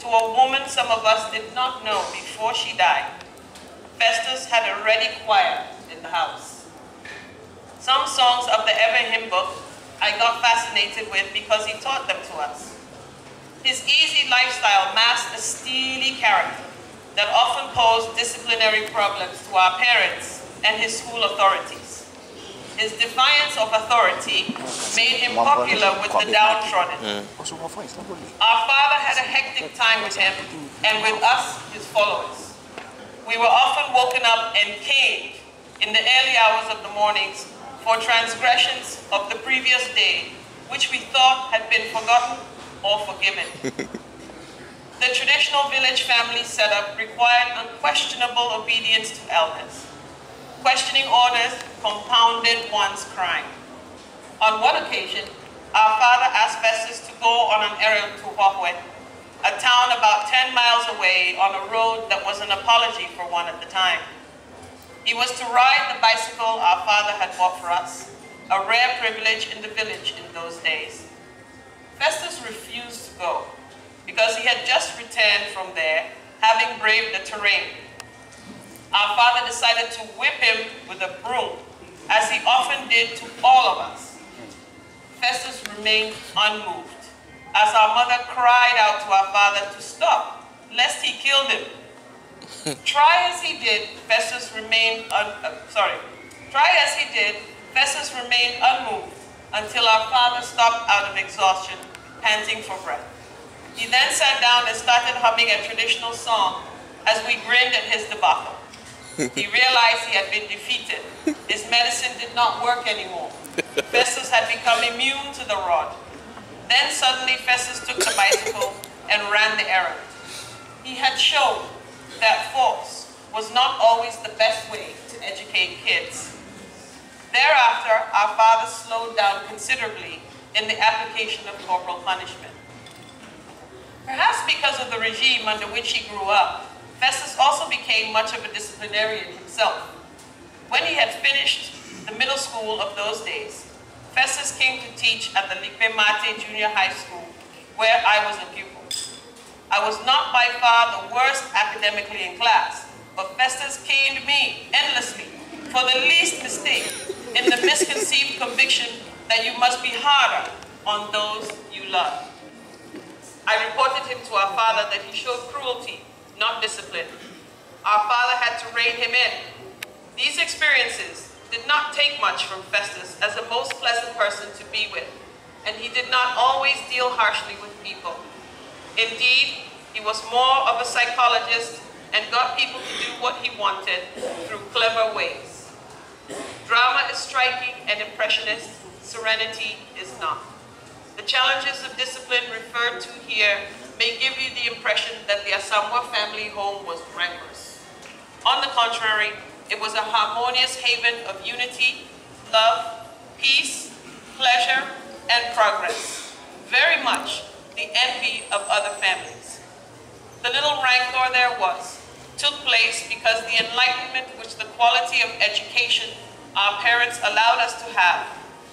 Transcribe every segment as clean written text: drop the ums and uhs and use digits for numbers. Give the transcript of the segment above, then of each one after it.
to a woman some of us did not know before she died, Festus had a ready choir in the house. Some songs of the Ever Hymn book I got fascinated with because he taught them to us. His easy lifestyle masked a steely character that often posed disciplinary problems to our parents and his school authorities. His defiance of authority made him popular with the downtrodden. Our father had a hectic time with him and with us, his followers. We were often woken up and caned in the early hours of the mornings for transgressions of the previous day, which we thought had been forgotten or forgiven. The traditional village family setup required unquestionable obedience to elders. Questioning orders compounded one's crime. On one occasion, our father asked Festus to go on an errand to Huahue, a town about 10 miles away on a road that was an apology for one at the time. He was to ride the bicycle our father had bought for us, a rare privilege in the village in those days. Festus refused to go because he had just returned from there, having braved the terrain. Our father decided to whip him with a broom, as he often did to all of us. Festus remained unmoved, as our mother cried out to our father to stop, lest he killed him. Try as he did, Festus remained unmoved until our father stopped out of exhaustion, panting for breath. He then sat down and started humming a traditional song as we grinned at his debacle. He realized he had been defeated. His medicine did not work anymore. Festus had become immune to the rod. Then suddenly Festus took the bicycle and ran the errand. He had shown that force was not always the best way to educate kids. Thereafter, our father slowed down considerably in the application of corporal punishment. Perhaps because of the regime under which he grew up, Festus also became much of a disciplinarian himself. When he had finished the middle school of those days, Festus came to teach at the Likpe Mate Junior High School, where I was a pupil. I was not by far the worst academically in class, but Festus caned me endlessly for the least mistake, in the misconceived conviction that you must be harder on those you love. I reported him to our father that he showed cruelty, not discipline. Our father had to rein him in. These experiences did not take much from Festus as a most pleasant person to be with, and he did not always deal harshly with people. Indeed, he was more of a psychologist and got people to do what he wanted through clever ways. Drama is striking and impressionist, serenity is not. The challenges of discipline referred to here may give you the impression that the Asamoah family home was rancorous. On the contrary, it was a harmonious haven of unity, love, peace, pleasure, and progress. Very much the envy of other families. The little rancor there took place because the enlightenment which the quality of education our parents allowed us to have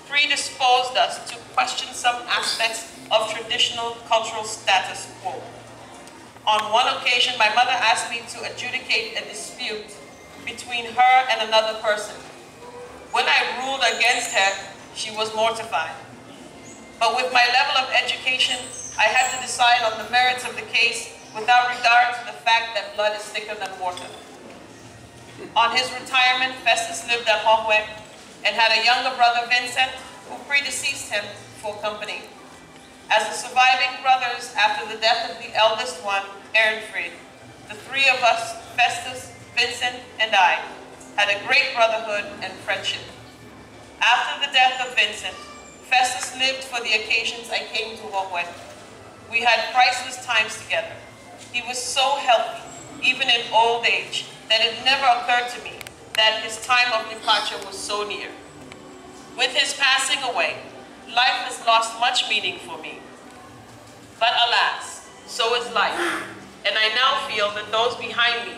predisposed us to question some aspects of traditional cultural status quo. On one occasion, my mother asked me to adjudicate a dispute between her and another person. When I ruled against her, she was mortified. But with my level of education, I had to decide on the merits of the case without regard to the fact that blood is thicker than water. On his retirement, Festus lived at Huahue and had a younger brother, Vincent, who predeceased him for company. As the surviving brothers after the death of the eldest one, Ehrenfried, the three of us, Festus, Vincent, and I, had a great brotherhood and friendship. After the death of Vincent, Festus lived for the occasions I came to Huahue. We had priceless times together. He was so healthy, even in old age, that it never occurred to me that his time of departure was so near. With his passing away, life has lost much meaning for me. But alas, so is life, and I now feel that those behind me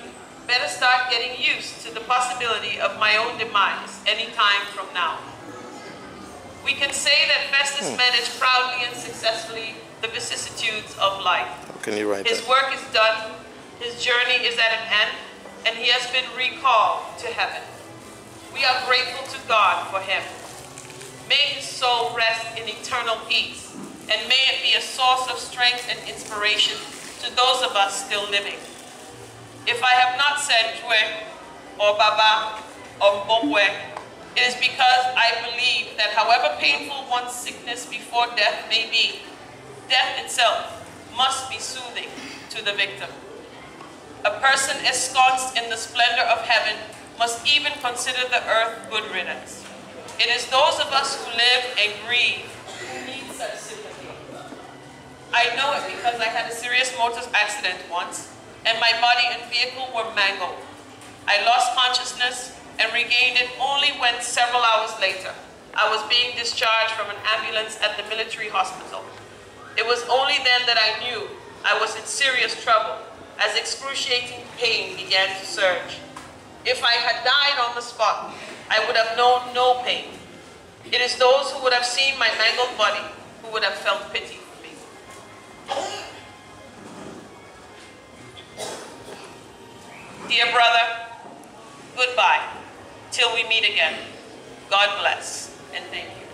better start getting used to the possibility of my own demise any time from now. We can say that Festus managed proudly and successfully the vicissitudes of life. How can you write His that? work is done, his journey is at an end, and he has been recalled to heaven. We are grateful to God for him. May his soul rest in eternal peace, and may it be a source of strength and inspiration to those of us still living. If I have not said Jwe, or Baba, or Mbokwe, it is because I believe that however painful one's sickness before death may be, death itself must be soothing to the victim. A person ensconced in the splendor of heaven must even consider the earth good riddance. It is those of us who live and grieve who need such sympathy. I know it because I had a serious motor accident once, and my body and vehicle were mangled. I lost consciousness and regained it only when several hours later I was being discharged from an ambulance at the military hospital. It was only then that I knew I was in serious trouble as excruciating pain began to surge. If I had died on the spot, I would have known no pain. It is those who would have seen my mangled body who would have felt pity for me. Dear brother, goodbye till we meet again. God bless and thank you.